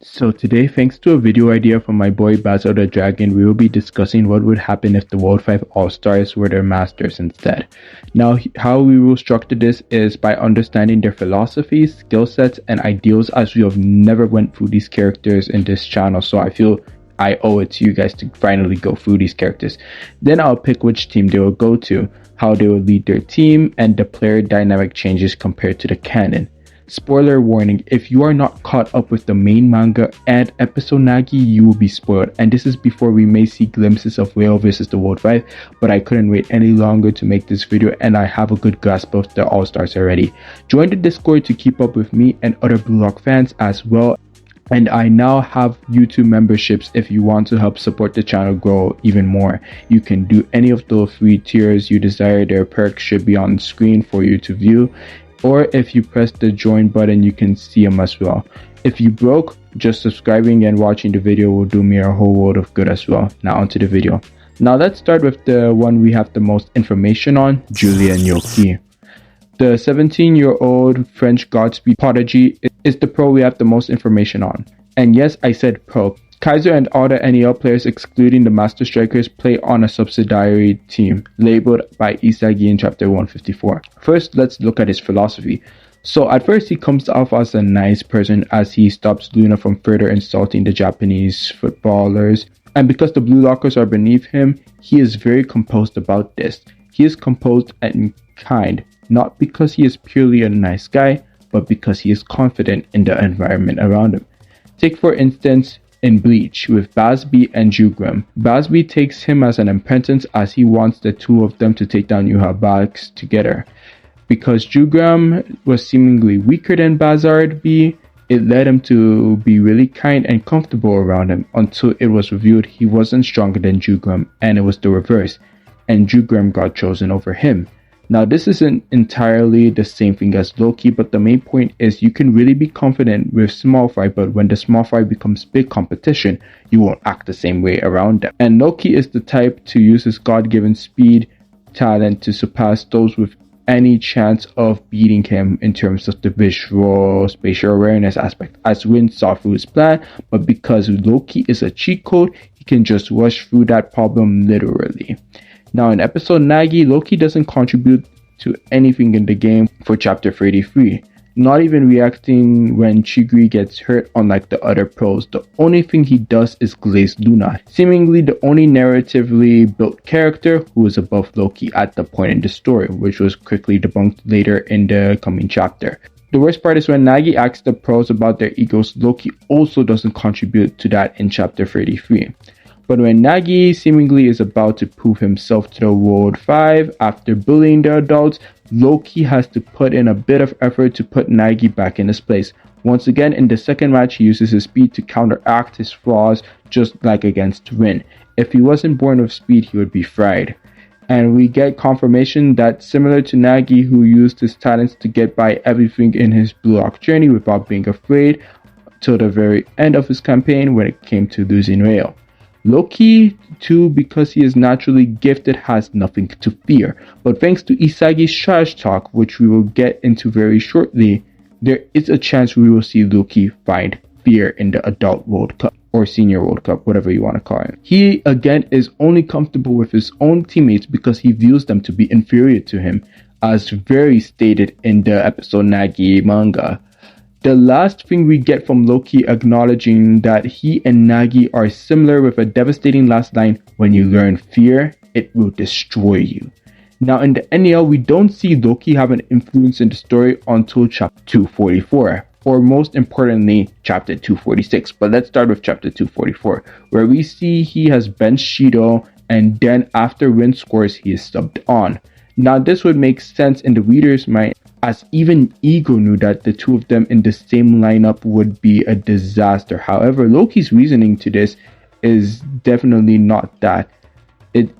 So today, thanks to a video idea from my boy Basil the Dragon, we will be discussing what would happen if the World 5 All-Stars were their masters instead. Now, how we will structure this is by understanding their philosophies, skill sets, and ideals, as we have never went through these characters in this channel, so I feel I owe it to you guys to finally go through these characters. Then I'll pick which team they will go to, how they will lead their team, and the player dynamic changes compared to the canon. Spoiler warning, if you are not caught up with the main manga and episode Nagi, you will be spoiled. And this is before we may see glimpses of Whale vs the World 5, but I couldn't wait any longer to make this video and I have a good grasp of the All-Stars already. Join the Discord to keep up with me and other BlueLock fans as well. And I now have YouTube memberships if you want to help support the channel grow even more. You can do any of the free tiers you desire. Their perks should be on the screen for you to view. Or if you press the join button, you can see them as well. If you broke, just subscribing and watching the video will do me a whole world of good as well. Now onto the video. Now let's start with the one we have the most information on, Julian Yoki. The 17-year-old French Godspeed prodigy is the pro we have the most information on. And yes, I said pro. Kaiser and all the NEL players excluding the Master Strikers play on a subsidiary team, labeled by Isagi in chapter 154. First, let's look at his philosophy. So at first he comes off as a nice person as he stops Luna from further insulting the Japanese footballers. And because the Blue Lockers are beneath him, he is very composed about this. He is composed and kind, not because he is purely a nice guy, but because he is confident in the environment around him. Take for instance, in Bleach with Basby and Jugram. Basby takes him as an apprentice as he wants the two of them to take down Yuha together. Because Jugram was seemingly weaker than Bazard-B, it led him to be really kind and comfortable around him until it was revealed he wasn't stronger than Jugram and it was the reverse, and Jugram got chosen over him. Now this isn't entirely the same thing as Loki, but the main point is you can really be confident with small fry, but when the small fry becomes big competition, you won't act the same way around them. And Loki is the type to use his God-given speed, talent to surpass those with any chance of beating him in terms of the visual spatial awareness aspect, as Rin saw through his plan, but because Loki is a cheat code, he can just rush through that problem literally. Now in episode Nagi, Loki doesn't contribute to anything in the game for chapter 33, not even reacting when Chigri gets hurt unlike the other pros. The only thing he does is glaze Luna, seemingly the only narratively built character who is above Loki at the point in the story, which was quickly debunked later in the coming chapter. The worst part is when Nagi asks the pros about their egos, Loki also doesn't contribute to that in chapter 33. But when Nagi seemingly is about to prove himself to the World 5 after bullying the adults, Loki has to put in a bit of effort to put Nagi back in his place. Once again, in the second match, he uses his speed to counteract his flaws just like against Rin. If he wasn't born with speed, he would be fried. And we get confirmation that similar to Nagi, who used his talents to get by everything in his BlueLock journey without being afraid till the very end of his campaign when it came to losing Rail. Loki, too, because he is naturally gifted, has nothing to fear. But thanks to Isagi's trash talk, which we will get into very shortly, there is a chance we will see Loki find fear in the Adult World Cup, or Senior World Cup, whatever you want to call it. He, again, is only comfortable with his own teammates because he views them to be inferior to him, as very stated in the episode Nagi manga. The last thing we get from Loki acknowledging that he and Nagi are similar with a devastating last line, "When you learn fear, it will destroy you." Now in the NEL, we don't see Loki have an influence in the story until chapter 244, or most importantly, chapter 246. But let's start with chapter 244, where we see he has benched Shido, and then after Rin scores, he is subbed on. Now this would make sense in the reader's mind, as even Ego knew that the two of them in the same lineup would be a disaster. However, Loki's reasoning to this is definitely not that.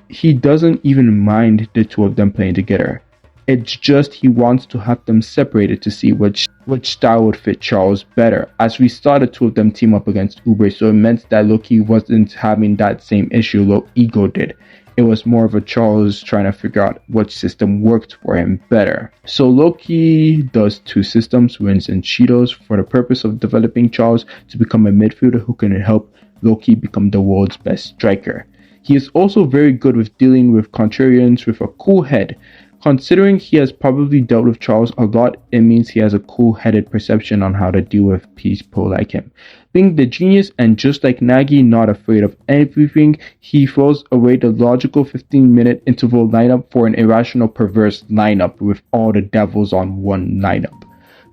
He doesn't even mind the two of them playing together. It's just he wants to have them separated to see which style would fit Charles better, as we saw the two of them team up against Uber, so it meant that Loki wasn't having that same issue Ego did. It was more of a Charles trying to figure out what system worked for him better. So Loki does two systems, wins and Cheetos, for the purpose of developing Charles to become a midfielder who can help Loki become the world's best striker. He is also very good with dealing with contrarians with a cool head. Considering he has probably dealt with Charles a lot, it means he has a cool-headed perception on how to deal with people like him. Being the genius and just like Nagi, not afraid of everything, he throws away the logical 15-minute interval lineup for an irrational perverse lineup with all the devils on one lineup.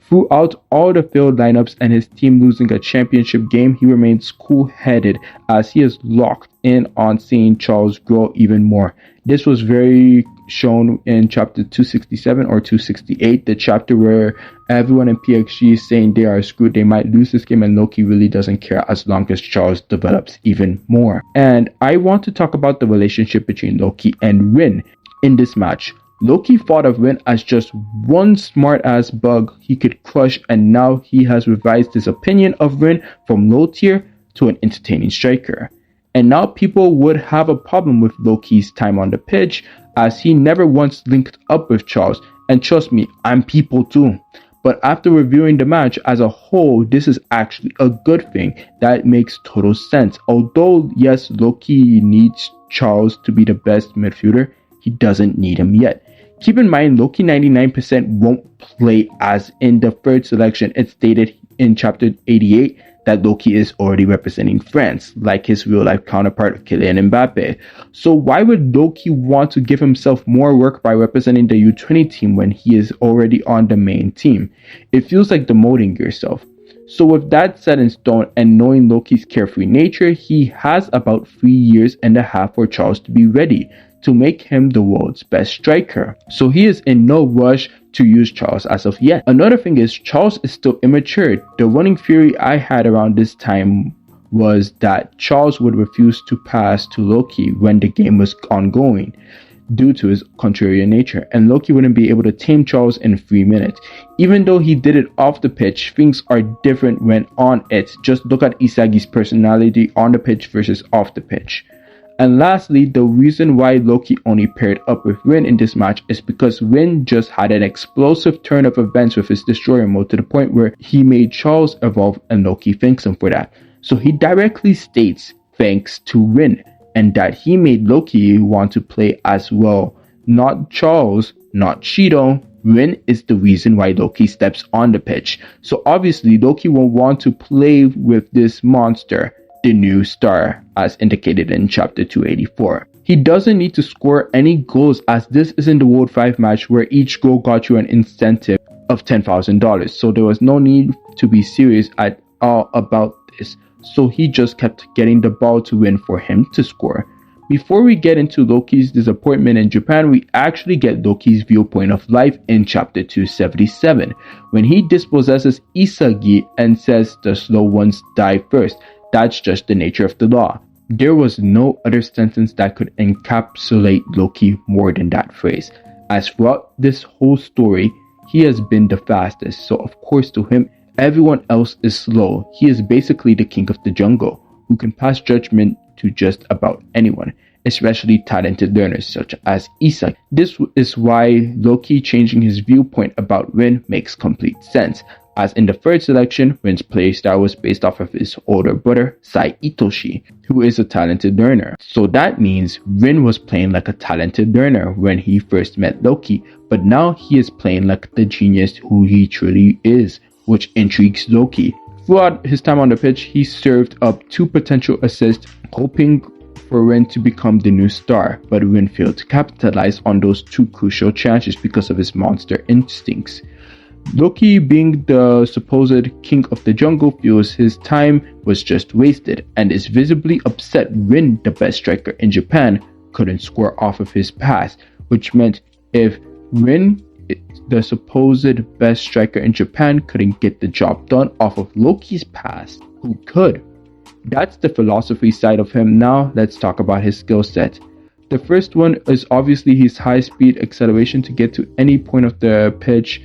Throughout all the failed lineups and his team losing a championship game, he remains cool-headed as he is locked in on seeing Charles grow even more. This was very shown in chapter 267 or 268, the chapter where everyone in PXG is saying they are screwed, they might lose this game, and Loki really doesn't care as long as Charles develops even more. And I want to talk about the relationship between Loki and Rin in this match. Loki thought of Rin as just one smart-ass bug he could crush, and now he has revised his opinion of Rin from low tier to an entertaining striker. And now people would have a problem with Loki's time on the pitch, as he never once linked up with Charles, and trust me, I'm people too. But after reviewing the match as a whole, this is actually a good thing that makes total sense. Although yes, Loki needs Charles to be the best midfielder, he doesn't need him yet. Keep in mind, Loki 99% won't play as in the third selection. It's stated in chapter 88 that Loki is already representing France, like his real-life counterpart Kylian Mbappe. So why would Loki want to give himself more work by representing the U20 team when he is already on the main team? It feels like demoting yourself. So with that set in stone and knowing Loki's carefree nature, he has about 3.5 years for Charles to be ready to make him the world's best striker. So he is in no rush to use Charles as of yet. Another thing is, Charles is still immature. The running theory I had around this time was that Charles would refuse to pass to Loki when the game was ongoing due to his contrarian nature, and Loki wouldn't be able to tame Charles in 3 minutes. Even though he did it off the pitch, things are different when on it. Just look at Isagi's personality on the pitch versus off the pitch. And lastly, the reason why Loki only paired up with Rin in this match is because Rin just had an explosive turn of events with his destroyer mode to the point where he made Charles evolve, and Loki thanks him for that. So he directly states thanks to Rin, and that he made Loki want to play as well. Not Charles, not Cheeto. Rin is the reason why Loki steps on the pitch. So obviously Loki will want to play with this monster, the new star, as indicated in chapter 284. He doesn't need to score any goals, as this isn't the World 5 match where each goal got you an incentive of $10,000. So there was no need to be serious at all about this. So he just kept getting the ball to win for him to score. Before we get into Loki's disappointment in Japan, we actually get Loki's viewpoint of life in chapter 277, when he dispossesses Isagi and says the slow ones die first. That's just the nature of the law. There was no other sentence that could encapsulate Loki more than that phrase. As throughout this whole story, he has been the fastest, so of course to him, everyone else is slow. He is basically the king of the jungle, who can pass judgment to just about anyone, especially talented learners such as Isagi. This is why Loki changing his viewpoint about Rin makes complete sense, as in the third selection, Rin's playstyle was based off of his older brother, itoshi, who is a talented learner. So that means Rin was playing like a talented learner when he first met Loki, but now he is playing like the genius who he truly is, which intrigues Loki. Throughout his time on the pitch, he served up 2 potential assists, hoping for Rin to become the new star, but Rin failed to capitalize on those 2 crucial chances because of his monster instincts. Loki, being the supposed king of the jungle, feels his time was just wasted and is visibly upset Rin, the best striker in Japan, couldn't score off of his pass, which meant if Rin, the supposed best striker in Japan, couldn't get the job done off of Loki's pass, who could? That's the philosophy side of him. Now let's talk about his skill set. The first one is obviously his high speed acceleration to get to any point of the pitch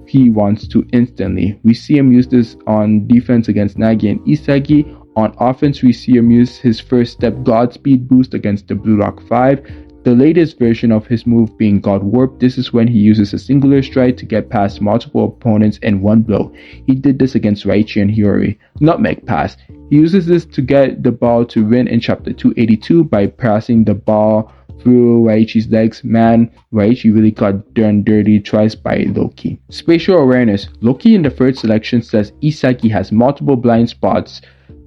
he wants to instantly. We see him use this on defense against Nagi and Isagi. On offense, we see him use his first step God Speed boost against the BlueLock 5, the latest version of his move being God Warp. This is when he uses a singular stride to get past multiple opponents in one blow. He did this against Raichi and Hiyori. Nutmeg Pass. He uses this to get the ball to win in chapter 282 by passing the ball through Raichi's legs. Man, Raichi really got done dirty twice by Loki. Spatial awareness. Loki in the third selection says Isagi has multiple blind spots,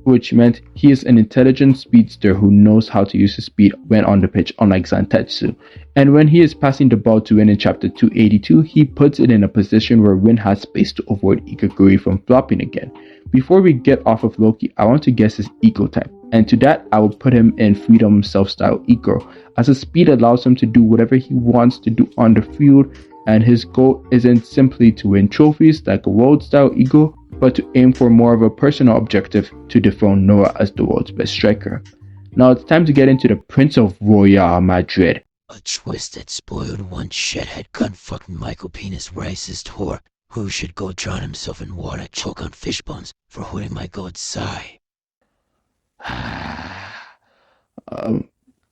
which meant he is an intelligent speedster who knows how to use his speed when on the pitch, unlike Zantetsu. And when he is passing the ball to Win in chapter 282, he puts it in a position where Win has space to avoid Ikaguri from flopping again. Before we get off of Loki, I want to guess his Eco type, and to that I will put him in Freedom Self-Style Eco, as his speed allows him to do whatever he wants to do on the field, and his goal isn't simply to win trophies like a world-style Ego, but to aim for more of a personal objective to dethrone Noah as the world's best striker. Now it's time to get into the Prince of Royal Madrid. A twisted, spoiled one shithead cunt-fucking micro-penis racist whore who should go drown himself in water, choke on fish bones for hooting my god sigh.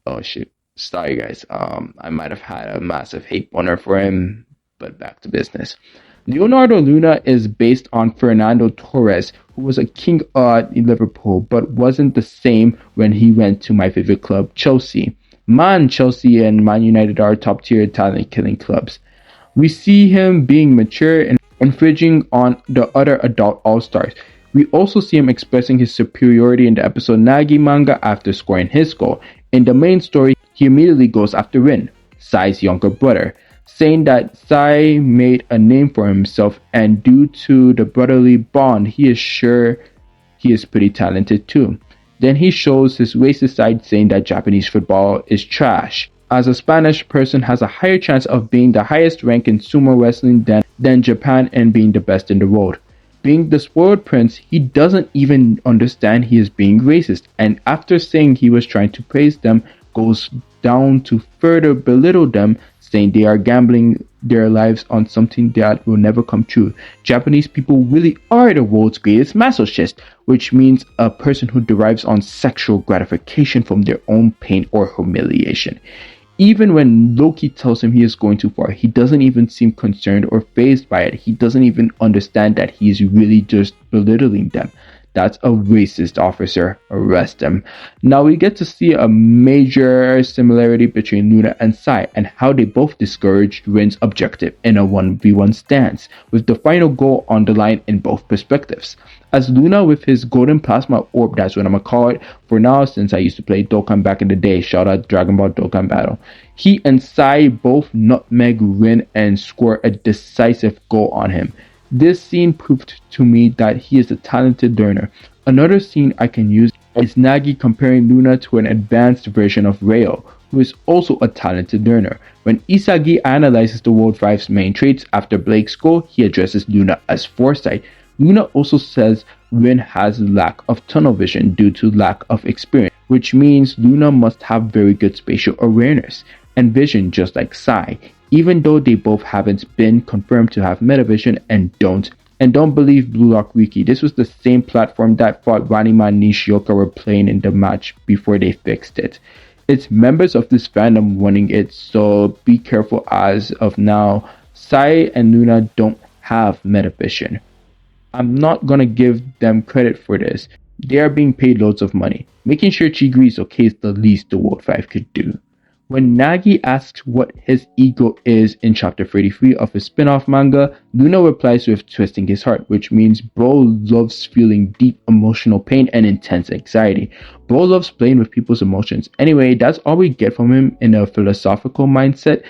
Oh shit. Sorry guys, I might have had a massive hate boner for him, but back to business. Leonardo Luna is based on Fernando Torres, who was a king in Liverpool, but wasn't the same when he went to my favorite club, Chelsea. Man, Chelsea and Man United are top tier talent killing clubs. We see him being mature and infringing on the other adult all-stars. We also see him expressing his superiority in the episode Nagi manga after scoring his goal. In the main story, he immediately goes after Rin, Sai's younger brother, saying that Sai made a name for himself, and due to the brotherly bond, he is sure he is pretty talented too. Then he shows his racist side, saying that Japanese football is trash, as a Spanish person has a higher chance of being the highest rank in sumo wrestling than Japan and being the best in the world. Being the spoiled prince, he doesn't even understand he is being racist, and after saying he was trying to praise them, goes down to further belittle them, saying they are gambling their lives on something that will never come true. Japanese people really are the world's greatest masochist, which means a person who derives on sexual gratification from their own pain or humiliation. Even when Loki tells him he is going too far, he doesn't even seem concerned or fazed by it. He doesn't even understand that he is really just belittling them. That's a racist officer. Arrest him. Now we get to see a major similarity between Luna and Sai and how they both discouraged Rin's objective in a 1v1 stance, with the final goal on the line in both perspectives. As Luna with his golden plasma orb, that's what I'm gonna call it for now since I used to play Dokkan back in the day, shout out Dragon Ball Dokkan Battle. He and Sai both nutmeg Rin and score a decisive goal on him. This scene proved to me that he is a talented learner. Another scene I can use is Nagi comparing Luna to an advanced version of Reo, who is also a talented learner. When Isagi analyzes the World 5's main traits after Blake's goal, he addresses Luna as foresight. Luna also says Rin has lack of tunnel vision due to lack of experience, which means Luna must have very good spatial awareness and vision just like Sai, even though they both haven't been confirmed to have metavision and don't believe BlueLock Wiki. This was the same platform that thought Ranima and Nishioka were playing in the match before they fixed it. It's members of this fandom wanting it, so be careful. As of now, Sai and Luna don't have metavision. I'm not gonna give them credit for this. They are being paid loads of money. Making sure Chigiri is okay is the least the World 5 could do. When Nagi asks what his ego is in chapter 33 of his spin-off manga, Luna replies with twisting his heart, which means bro loves feeling deep emotional pain and intense anxiety. Bro loves playing with people's emotions. Anyway, that's all we get from him in a philosophical mindset.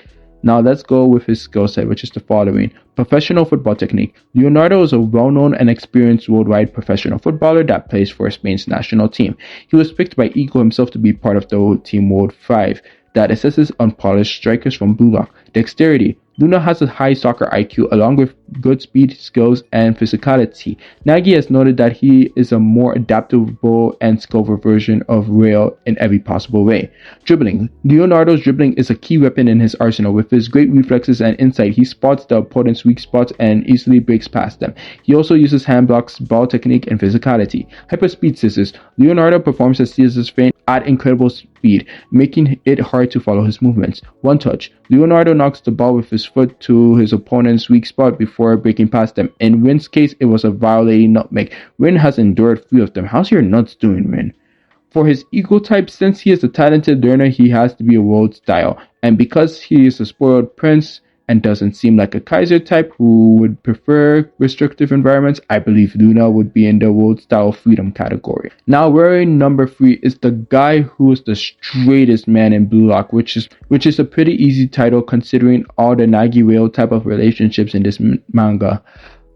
Now let's go with his skill set, which is the following. Professional football technique. Leonardo is a well-known and experienced worldwide professional footballer that plays for Spain's national team. He was picked by Ego himself to be part of the Team World 5 that assesses unpolished strikers from BlueLock. Dexterity. Luna has a high soccer IQ along with good speed, skills, and physicality. Nagi has noted that he is a more adaptable and skillful version of Rail in every possible way. Dribbling. Leonardo's dribbling is a key weapon in his arsenal. With his great reflexes and insight, he spots the opponent's weak spots and easily breaks past them. He also uses hand blocks, ball technique, and physicality. Hyperspeed scissors. Leonardo performs a scissors feint at incredible speed, making it hard to follow his movements. One touch. Leonardo knocks the ball with his foot to his opponent's weak spot before breaking past them. In Rin's case, it was a violating nutmeg. Rin has endured 3 of them. How's your nuts doing, Rin? For his ego type, since he is a talented learner, he has to be a world style. And because he is a spoiled prince and doesn't seem like a Kaiser type who would prefer restrictive environments, I believe Luna would be in the world style freedom category. Now, wearing number 3 is the guy who is the straightest man in BlueLock, which is a pretty easy title considering all the Nagi whale type of relationships in this manga.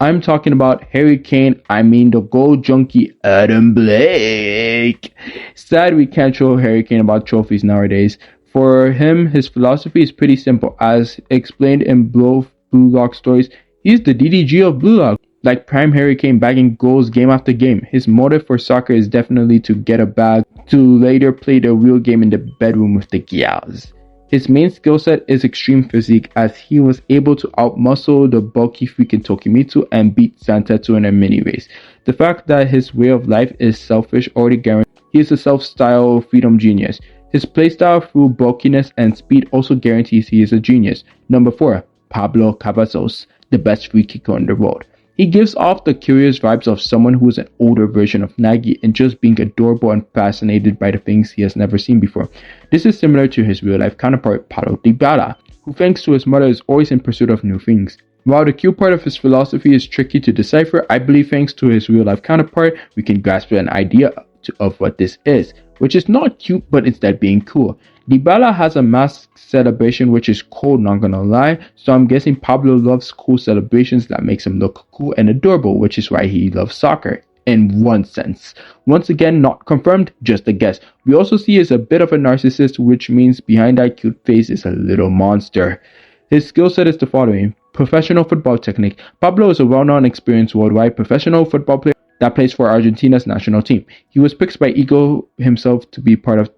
I'm talking about the gold junkie Adam Blake. Sad we can't show Hurricane about trophies nowadays. For him, his philosophy is pretty simple. As explained in BlueLock stories, he's the DDG of BlueLock. Like Prime Hurricane bagging goals game after game. His motive for soccer is definitely to get a bag, to later play the real game in the bedroom with the gals. His main skill set is extreme physique, as he was able to outmuscle the bulky freaking Tokimitsu and beat Santetsu in a mini race. The fact that his way of life is selfish already guarantees he is a self-styled freedom genius. His playstyle through bulkiness and speed also guarantees he is a genius. Number 4. Pablo Cavazos, the best free kicker in the world. He gives off the curious vibes of someone who is an older version of Nagi and just being adorable and fascinated by the things he has never seen before. This is similar to his real-life counterpart Paulo Dybala, who thanks to his mother is always in pursuit of new things. While the cute part of his philosophy is tricky to decipher, I believe thanks to his real-life counterpart, we can grasp an idea of what this is, which is not cute but instead being cool. Dybala has a mask celebration which is cool, not gonna lie, so I'm guessing Pablo loves cool celebrations that makes him look cool and adorable, which is why he loves soccer, in one sense. Once again, not confirmed, just a guess. We also see he's a bit of a narcissist, which means behind that cute face is a little monster. His skill set is the following. Professional football technique. Pablo is a well-known, experienced worldwide professional football player that plays for Argentina's national team. He was picked by Ego himself to be part of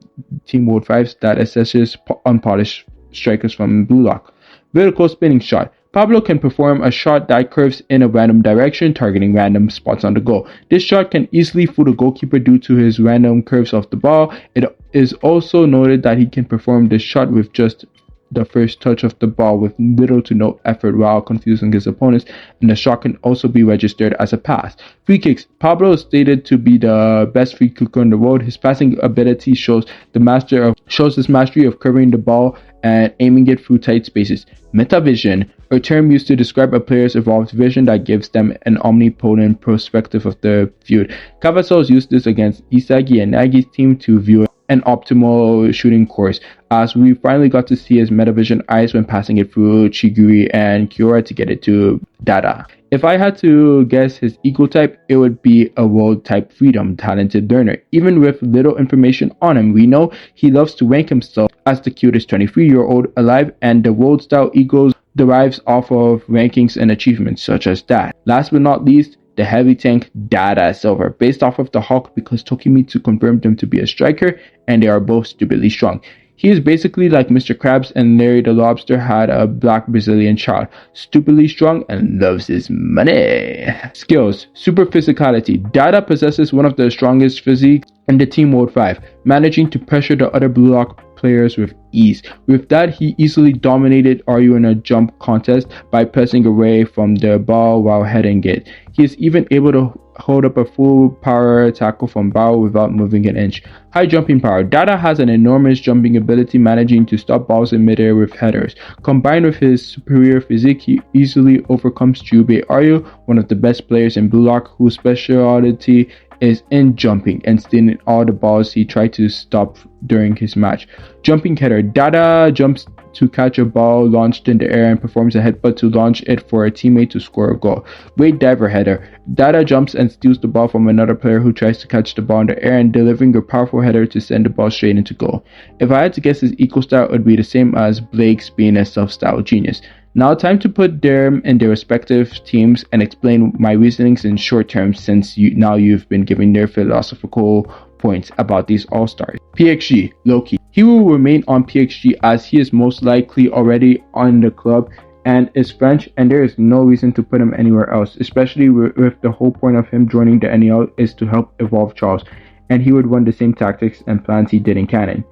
Team World 5 that assesses unpolished strikers from BlueLock. Vertical spinning shot. Pablo can perform a shot that curves in a random direction, targeting random spots on the goal. This shot can easily fool the goalkeeper due to his random curves of the ball. It is also noted that he can perform this shot with just the first touch of the ball with little to no effort while confusing his opponents, and the shot can also be registered as a pass. Free kicks. Pablo is stated to be the best free kicker in the world. His passing ability shows his mastery of curving the ball and aiming it through tight spaces. Metavision, a term used to describe a player's evolved vision that gives them an omnipotent perspective of the field. Cavazos used this against Isagi and Nagi's team to view an optimal shooting course, as we finally got to see his metavision eyes when passing it through Chiguri and Kiora to get it to Dada. If I had to guess his ego type, it would be a world type freedom talented learner. Even with little information on him, we know he loves to rank himself as the cutest 23-year-old alive, and the world style ego derives off of rankings and achievements such as that. Last but not least, the heavy tank Dada Silver, based off of the Hulk because Tokimitsu confirmed him to be a striker and they are both stupidly strong. He is basically like Mr. Krabs and Larry the Lobster had a black Brazilian child, stupidly strong and loves his money. Skills, super physicality. Dada possesses one of the strongest physiques in the Team World 5, managing to pressure the other BlueLock players with ease. With that, he easily dominated Ryu in a jump contest by pressing away from the ball while heading it. He is even able to hold up a full power tackle from barou without moving an inch. High jumping power. Dada has an enormous jumping ability, managing to stop balls in midair with headers. Combined with his superior physique, he easily overcomes Jubei Ryu, one of the best players in BlueLock, whose specialty is in jumping and stealing all the balls he tried to stop during his match. Jumping header. Dada jumps to catch a ball launched in the air and performs a headbutt to launch it for a teammate to score a goal. Weight diver header. Dada jumps and steals the ball from another player who tries to catch the ball in the air and delivering a powerful header to send the ball straight into goal. If I had to guess, his equal style would be the same as Blake's, being a self-styled genius. Now time to put them in their respective teams and explain my reasonings in short term since you've been giving their philosophical points about these all-stars. PXG, Loki. He will remain on PXG as he is most likely already on the club and is French, and there is no reason to put him anywhere else, especially with the whole point of him joining the NEL is to help evolve Charles, and he would run the same tactics and plans he did in canon.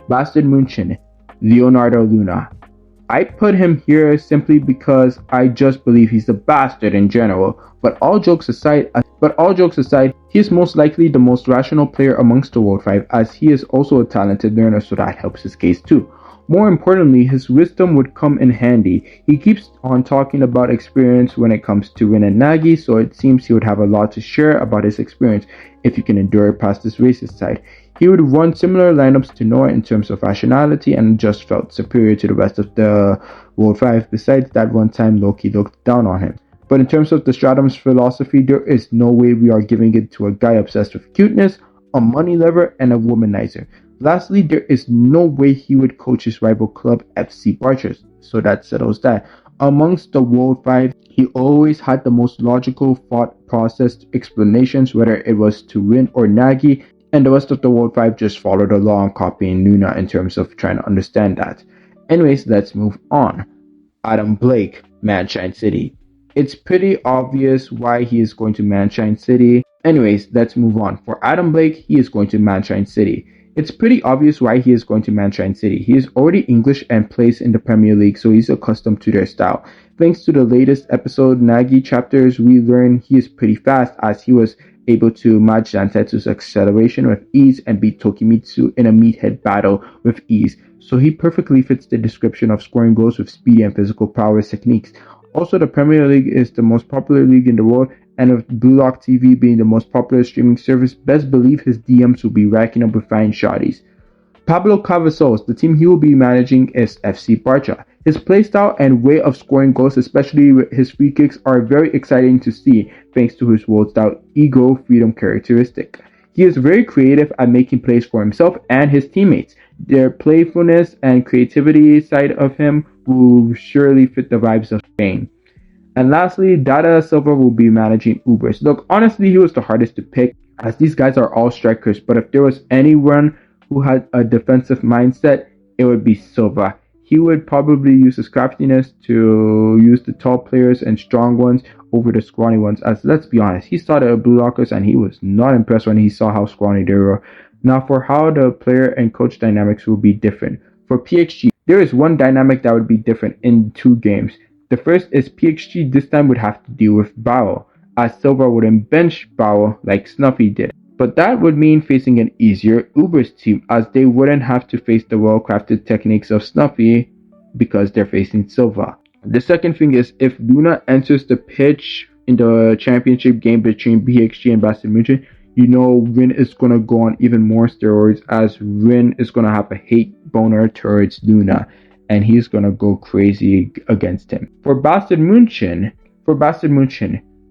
Bastard Munchen, Leonardo Luna. I put him here simply because I just believe he's a bastard in general, but all jokes aside, he is most likely the most rational player amongst the World 5 as he is also a talented learner, so that helps his case too. More importantly, his wisdom would come in handy. He keeps on talking about experience when it comes to Rin and Nagi, so it seems he would have a lot to share about his experience if he can endure past this racist side. He would run similar lineups to Noah in terms of rationality and just felt superior to the rest of the World 5, besides that one time Loki looked down on him. But in terms of the Stratum's philosophy, there is no way we are giving it to a guy obsessed with cuteness, a money lover, and a womanizer. Lastly, there is no way he would coach his rival club FC Barchers, so that settles that. Amongst the World 5, he always had the most logical thought-processed explanations, whether it was to Rin or Nagi, and the rest of the World 5 just followed along copying Luna in terms of trying to understand that. Anyways, let's move on. Adam Blake, Manshine City. It's pretty obvious why he is going to Manshine City. Anyways, let's move on. For Adam Blake, he is going to Manshine City. It's pretty obvious why he is going to Manshine City. He is already English and plays in the Premier League, so he's accustomed to their style. Thanks to the latest episode, Nagi chapters, we learn he is pretty fast as he was able to match Zantetsu's acceleration with ease and beat Tokimitsu in a meathead battle with ease. So he perfectly fits the description of scoring goals with speed and physical prowess techniques. Also, the Premier League is the most popular league in the world, and with BlueLock TV being the most popular streaming service, best believe his DMs will be racking up with fine shotties. Pablo Cavazos, the team he will be managing is FC Barça. His playstyle and way of scoring goals, especially with his free kicks, are very exciting to see thanks to his world-style ego freedom characteristic. He is very creative at making plays for himself and his teammates. Their playfulness and creativity side of him will surely fit the vibes of Spain. And lastly, Dada Silva will be managing Ubers. Look, honestly, he was the hardest to pick as these guys are all strikers, but if there was anyone who had a defensive mindset, it would be Silva. He would probably use his craftiness to use the tall players and strong ones over the scrawny ones, as let's be honest, he saw the Blue Lockers and he was not impressed when he saw how scrawny they were. Now for how the player and coach dynamics will be different. For PXG, there is one dynamic that would be different in two games. The first is PXG this time would have to deal with barou, as Silva wouldn't bench barou like Snuffy did. But that would mean facing an easier Ubers team, as they wouldn't have to face the well-crafted techniques of Snuffy because they're facing Silva. The second thing is, if Luna enters the pitch in the championship game between PXG and Bastard Munchen, you know Rin is going to go on even more steroids, as Rin is going to have a hate boner towards Luna, and he's going to go crazy against him. For Bastard Munchen,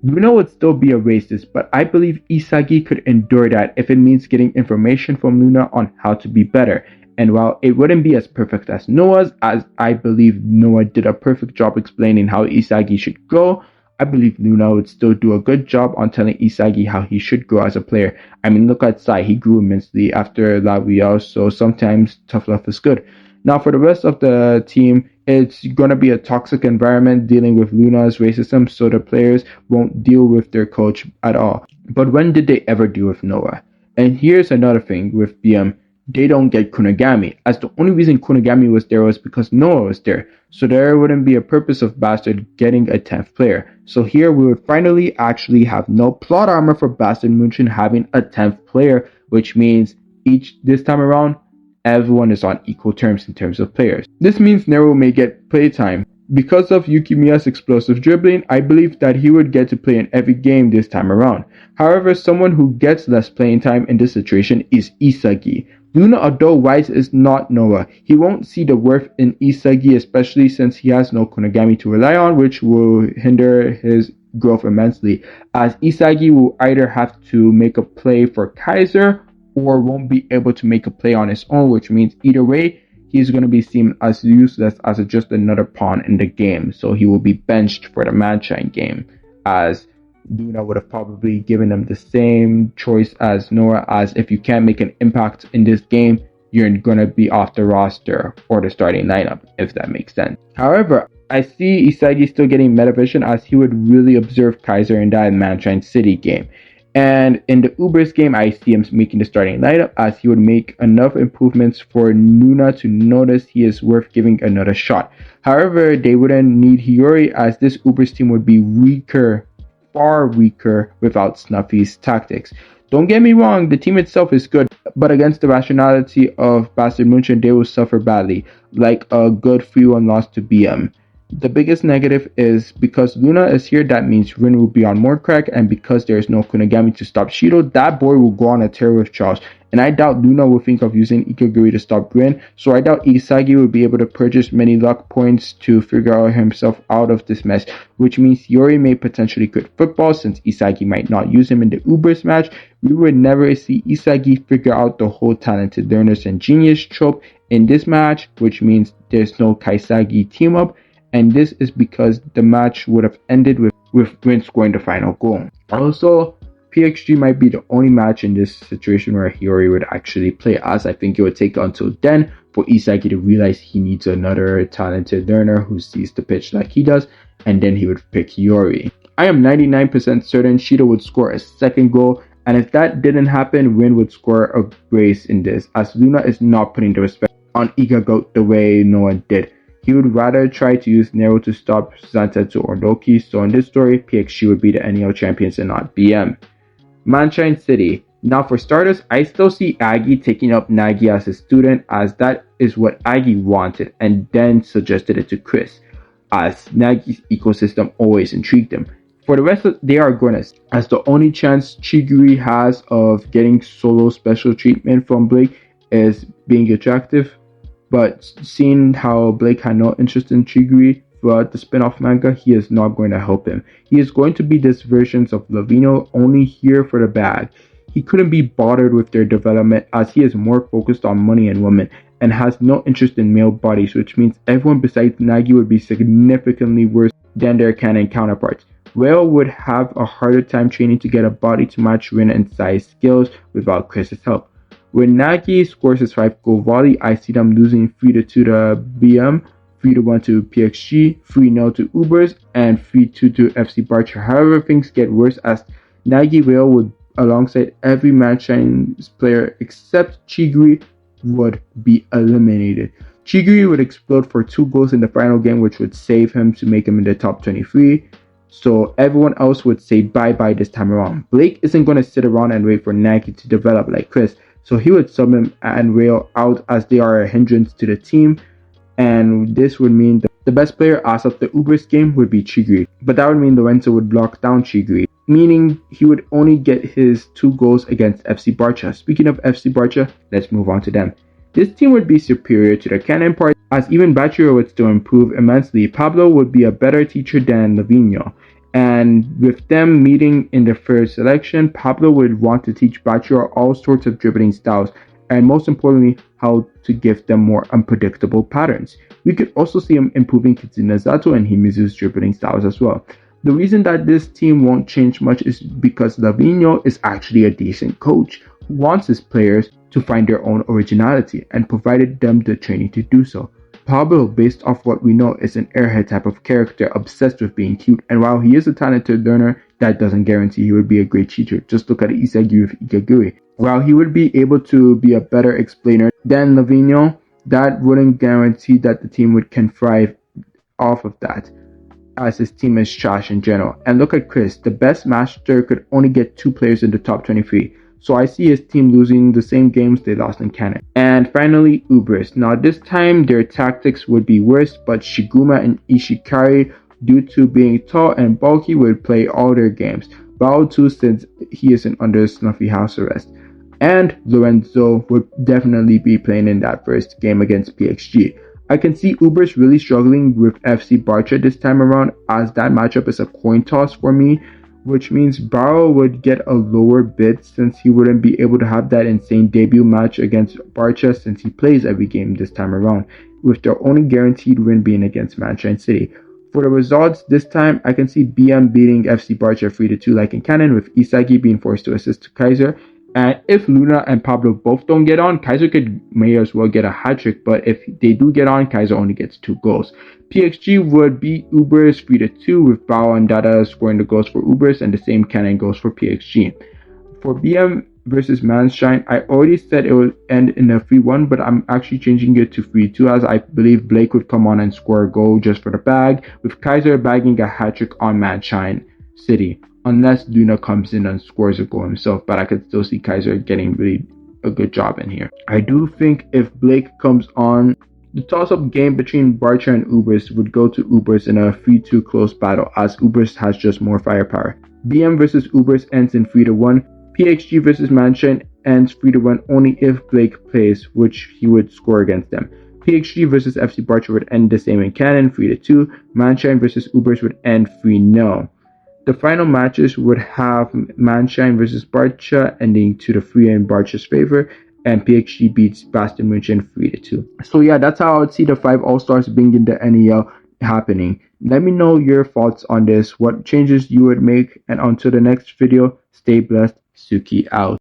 Luna would still be a racist, but I believe Isagi could endure that if it means getting information from Luna on how to be better. And while it wouldn't be as perfect as Noah's, as I believe Noah did a perfect job explaining how Isagi should go, I believe Luna would still do a good job on telling Isagi how he should grow as a player. I mean, look at Sai, he grew immensely after La Real, so sometimes tough love is good. Now for the rest of the team, it's going to be a toxic environment dealing with Luna's racism, so the players won't deal with their coach at all. But when did they ever deal with Noah? And here's another thing with BM. They don't get Kunigami, as the only reason Kunigami was there was because Noah was there, so there wouldn't be a purpose of Bastard getting a 10th player. So here we would finally actually have no plot armor for Bastard Munchen having a 10th player, which means this time around, everyone is on equal terms in terms of players. This means Nero may get playtime. Because of Yukimiya's explosive dribbling, I believe that he would get to play in every game this time around. However, someone who gets less playing time in this situation is Isagi. Luna, although wise, is not Noah. He won't see the worth in Isagi, especially since he has no Kunigami to rely on, which will hinder his growth immensely, as Isagi will either have to make a play for Kaiser or won't be able to make a play on his own, which means either way, he's going to be seen as useless as just another pawn in the game. So he will be benched for the munchen game, as Luna would have probably given him the same choice as Noah, as if you can't make an impact in this game, you're going to be off the roster or the starting lineup, if that makes sense. However, I see Isagi still getting metavision, as he would really observe Kaiser in that Manshine City game. And in the Ubers game, I see him making the starting lineup, as he would make enough improvements for Luna to notice he is worth giving another shot. However, they wouldn't need Hiyori, as this Ubers team would be weaker, far weaker, without Snuffy's tactics. Don't get me wrong, the team itself is good, but against the rationality of Bastard Munchen, they will suffer badly, like a good 3-1 loss to BM. The biggest negative is because Luna is here, that means Rin will be on more crack, and because there is no Kunigami to stop Shido, that boy will go on a tear with Charles. And I doubt Luna will think of using Ikaguri to stop Rin, so I doubt Isagi will be able to purchase many luck points to figure out himself out of this mess, which means Yori may potentially quit football since Isagi might not use him in the Ubers match. We would never see Isagi figure out the whole talented learners and genius trope in this match, which means there's no Kaisagi team up, and this is because the match would have ended with Rin scoring the final goal. Also, PXG might be the only match in this situation where Hiyori would actually play, as I think it would take until then for Isagi to realize he needs another talented learner who sees the pitch like he does, and then he would pick Hiyori. I am 99% certain Shido would score a second goal, and if that didn't happen, Rin would score a brace in this, as Luna is not putting the respect on Igagoat the way Noah did. He would rather try to use Nero to stop Zantetsu or Loki, so in this story, PXG would be the NEL champions and not BM. Manshine City. Now for starters, I still see Agi taking up Nagi as a student, as that is what Agi wanted and then suggested it to Chris, as Nagi's ecosystem always intrigued him. For the rest, they are going to, as the only chance Chiguri has of getting solo special treatment from Blake is being attractive, but seeing how Blake had no interest in Chiguri throughout the spin-off manga, he is not going to help him. He is going to be this versions of Lavino, only here for the bag. He couldn't be bothered with their development, as he is more focused on money and women, and has no interest in male bodies, which means everyone besides Nagi would be significantly worse than their canon counterparts. Rail would have a harder time training to get a body to match Rin and size skills without Chris's help. When Nagi scores his 5-goal volley, I see them losing 3-2 to BM, 3-1 to PXG, 3-0 to Ubers, and 3-2 to FC Barcher. However, things get worse as Nagi Rail would, alongside every Manshine's player except Chiguri, would be eliminated. Chiguri would explode for 2 goals in the final game, which would save him to make him in the top 23. So everyone else would say bye-bye this time around. Blake isn't going to sit around and wait for Nagi to develop like Chris, so he would sub him and Rail out, as they are a hindrance to the team, and this would mean that the best player as of the Ubers game would be Chiguri. But that would mean Lorenzo would lock down Chiguri, meaning he would only get his 2 goals against FC Barcha. Speaking of FC Barcha, let's move on to them. This team would be superior to the canon part, as even Bachiro would still improve immensely. Pablo would be a better teacher than Lavinho, and with them meeting in the first selection, Pablo would want to teach Bachiro all sorts of dribbling styles, and most importantly, how to give them more unpredictable patterns. We could also see him improving Kitsune Zato and Himizu's dribbling styles as well. The reason that this team won't change much is because Lavinho is actually a decent coach who wants his players to find their own originality and provided them the training to do so. Pablo, based off what we know, is an airhead type of character obsessed with being cute, and while he is a talented learner, that doesn't guarantee he would be a great teacher. Just look at Isagi with Ikaguri. While he would be able to be a better explainer than Lavinho, that wouldn't guarantee that the team can thrive off of that, as his team is trash in general. And look at Chris, the best master could only get 2 players in the top 23. So I see his team losing the same games they lost in canon. And finally, Ubers. Now this time their tactics would be worse, but Shiguma and Ishikari, due to being tall and bulky, would play all their games. Bao too, since he isn't under Snuffy house arrest. And Lorenzo would definitely be playing in that first game against PXG. I can see Ubers really struggling with FC Barcha this time around, as that matchup is a coin toss for me, which means Barou would get a lower bid since he wouldn't be able to have that insane debut match against Barca since he plays every game this time around, with their only guaranteed win being against Munchen City. For the results this time, I can see BM beating FC Barca 3-2 like in canon, with Isagi being forced to assist to Kaiser. And if Luna and Pablo both don't get on, Kaiser may as well get a hat-trick, but if they do get on, Kaiser only gets 2 goals. PXG would beat Ubers 3-2, with Bao and Dada scoring the goals for Ubers, and the same canon goes for PXG. For BM versus Manshine, I already said it would end in a 3-1, but I'm actually changing it to 3-2, as I believe Blake would come on and score a goal just for the bag, with Kaiser bagging a hat-trick on Manshine City, unless Luna comes in and scores a goal himself, but I could still see Kaiser getting really a good job in here. I do think if Blake comes on, the toss-up game between Barca and Ubers would go to Ubers in a 3-2 close battle, as Ubers has just more firepower. BM versus Ubers ends in 3-1. PXG versus Manshine ends 3-1 only if Blake plays, which he would score against them. PXG versus FC Barca would end the same in canon, 3-2. Manshine versus Ubers would end 3-0. The final matches would have Manshine versus Barca ending 2-3 in Barca's favor, and PXG beats Baston Munchen 3-2. So yeah, that's how I would see the 5 All-Stars being in the NEL happening. Let me know your thoughts on this, what changes you would make, and until the next video, stay blessed. Tsuki out.